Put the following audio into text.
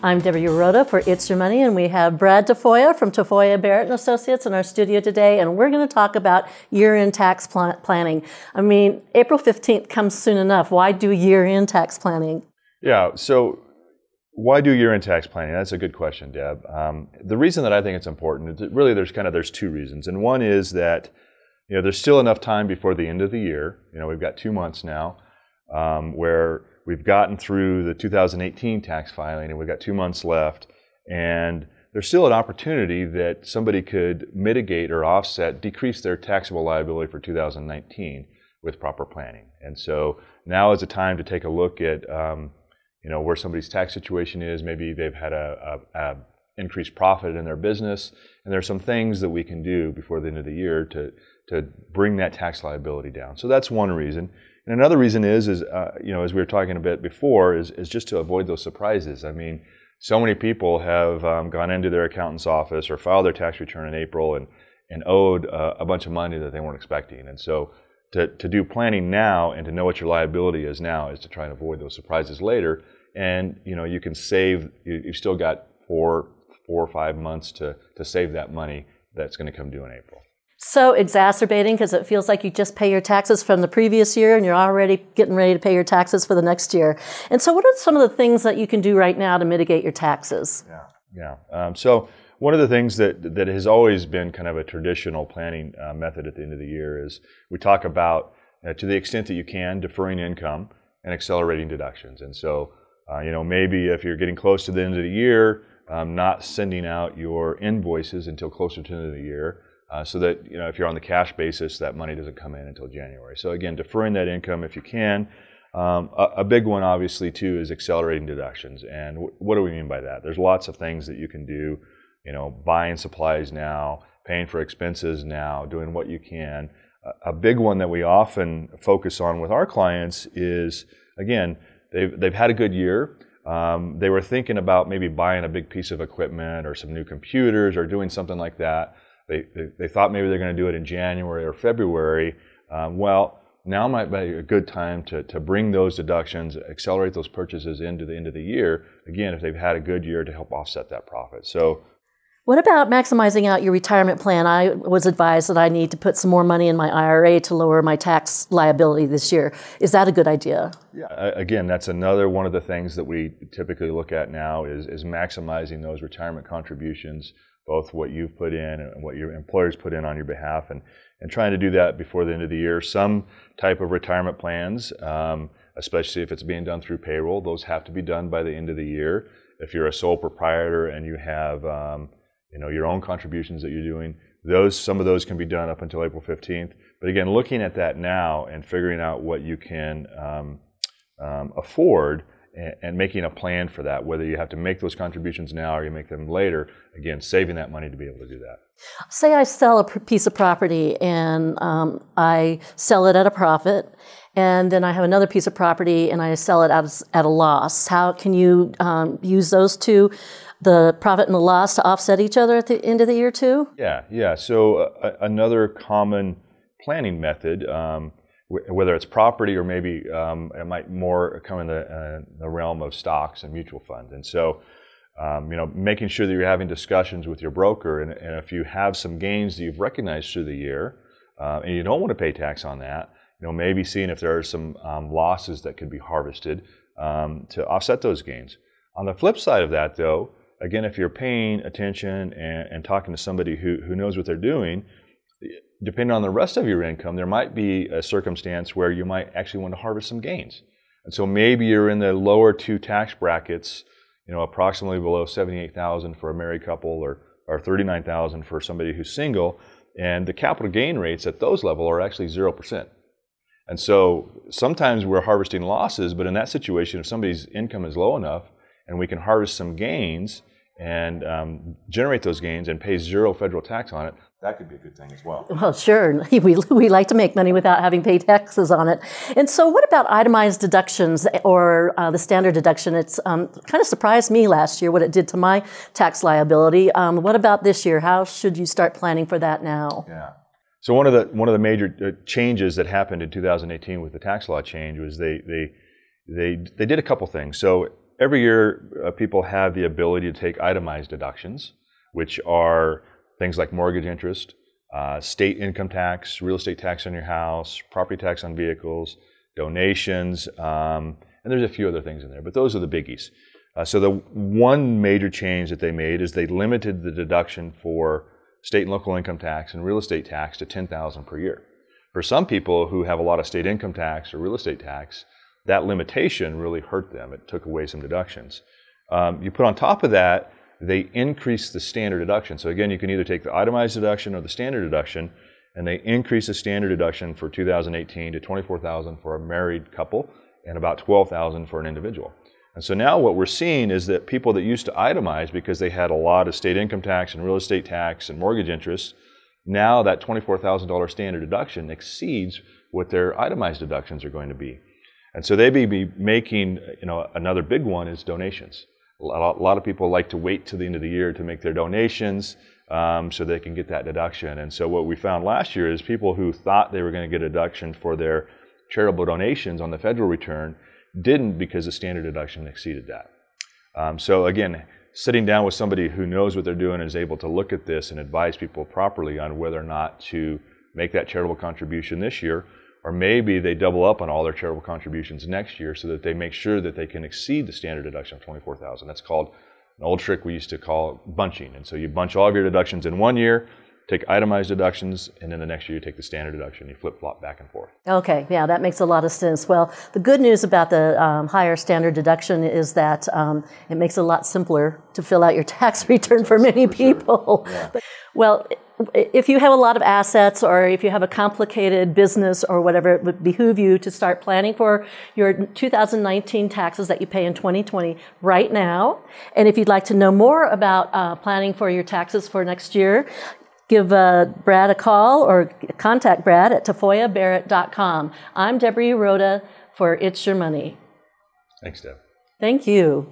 I'm Deborah Uroda for It's Your Money, and we have Brad Tafoya from Tafoya Barrett & Associates in our studio today, and we're going to talk about year-end tax planning. I mean, April 15th comes soon enough. Why do year-end tax planning? Yeah, so why do year-end tax planning? That's a good question, Deb. The reason that I think it's important is that really there's two reasons, and one is that there's still enough time before the end of the year. We've got 2 months now where we've gotten through the 2018 tax filing, and we've got 2 months left, and there's still an opportunity that somebody could mitigate or offset, decrease their taxable liability for 2019 with proper planning. And so now is the time to take a look at where somebody's tax situation is. Maybe they've had a increased profit in their business, and there's some things that we can do before the end of the year to bring that tax liability down. So that's one reason. And another reason is as we were talking a bit before, is just to avoid those surprises. I mean, so many people have gone into their accountant's office or filed their tax return in April and owed a bunch of money that they weren't expecting. And so to do planning now and to know what your liability is now is to try and avoid those surprises later. And you can save. You've still got 4 or 5 months to save that money that's going to come due in April. So exacerbating, because it feels like you just pay your taxes from the previous year and you're already getting ready to pay your taxes for the next year. And so what are some of the things that you can do right now to mitigate your taxes? So one of the things that has always been kind of a traditional planning method at the end of the year is we talk about, to the extent that you can, deferring income and accelerating deductions. And so, maybe if you're getting close to the end of the year, not sending out your invoices until closer to the end of the year. So that if you're on the cash basis, that money doesn't come in until January. So again, deferring that income if you can. A big one, obviously, too, is accelerating deductions. And what do we mean by that? There's lots of things that you can do. Buying supplies now, paying for expenses now, doing what you can. A big one that we often focus on with our clients is, again, they've had a good year. They were thinking about maybe buying a big piece of equipment or some new computers or doing something like that. They thought maybe they're going to do it in January or February. Well, now might be a good time to bring those deductions, accelerate those purchases into the end of the year, again, if they've had a good year, to help offset that profit. So, what about maximizing out your retirement plan? I was advised that I need to put some more money in my IRA to lower my tax liability this year. Is that a good idea? Yeah. Again, that's another one of the things that we typically look at now is maximizing those retirement contributions, both what you've put in and what your employers put in on your behalf, and trying to do that before the end of the year. Some type of retirement plans, especially if it's being done through payroll, those have to be done by the end of the year. If you're a sole proprietor and you have your own contributions that you're doing, some of those can be done up until April 15th. But again, looking at that now and figuring out what you can afford and making a plan for that, whether you have to make those contributions now or you make them later, again, saving that money to be able to do that. Say I sell a piece of property and I sell it at a profit, and then I have another piece of property and I sell it at a loss. How can you use those two, the profit and the loss, to offset each other at the end of the year too? Yeah. So another common planning method, whether it's property or maybe it might more come in the realm of stocks and mutual funds. And so, making sure that you're having discussions with your broker, and if you have some gains that you've recognized through the year, and you don't want to pay tax on that, maybe seeing if there are some losses that could be harvested to offset those gains. On the flip side of that, though, again, if you're paying attention and talking to somebody who knows what they're doing, depending on the rest of your income, there might be a circumstance where you might actually want to harvest some gains. And so maybe you're in the lower two tax brackets, approximately below $78,000 for a married couple or $39,000 for somebody who's single, and the capital gain rates at those levels are actually 0%. And so sometimes we're harvesting losses, but in that situation, if somebody's income is low enough and we can harvest some gains and generate those gains and pay zero federal tax on it, that could be a good thing as well. Well, sure. We like to make money without having paid taxes on it. And so what about itemized deductions or the standard deduction? It's kind of surprised me last year what it did to my tax liability. What about this year? How should you start planning for that now? Yeah. So one of the major changes that happened in 2018 with the tax law change was they did a couple things. So every year people have the ability to take itemized deductions, which are things like mortgage interest, state income tax, real estate tax on your house, property tax on vehicles, donations, and there's a few other things in there, but those are the biggies. So the one major change that they made is they limited the deduction for state and local income tax and real estate tax to $10,000 per year. For some people who have a lot of state income tax or real estate tax, that limitation really hurt them. It took away some deductions. You put on top of that, they increased the standard deduction. So again, you can either take the itemized deduction or the standard deduction, and they increased the standard deduction for 2018 to $24,000 for a married couple and about $12,000 for an individual. And so now what we're seeing is that people that used to itemize because they had a lot of state income tax and real estate tax and mortgage interest, now that $24,000 standard deduction exceeds what their itemized deductions are going to be. And so they may be making, another big one is donations. A lot of people like to wait till the end of the year to make their donations so they can get that deduction. And so what we found last year is people who thought they were going to get a deduction for their charitable donations on the federal return didn't because the standard deduction exceeded that. So again, sitting down with somebody who knows what they're doing and is able to look at this and advise people properly on whether or not to make that charitable contribution this year, or maybe they double up on all their charitable contributions next year so that they make sure that they can exceed the standard deduction of $24,000. That's called an old trick we used to call bunching. And so you bunch all of your deductions in one year, take itemized deductions, and then the next year you take the standard deduction. You flip-flop back and forth. Okay, yeah, that makes a lot of sense. Well, the good news about the higher standard deduction is that it makes it a lot simpler to fill out your tax return for many people. Sure. Yeah. Well, if you have a lot of assets or if you have a complicated business or whatever, it would behoove you to start planning for your 2019 taxes that you pay in 2020 right now. And if you'd like to know more about planning for your taxes for next year, give Brad a call or contact Brad at tafoyabarrett.com. I'm Deborah Uroda for It's Your Money. Thanks, Deb. Thank you.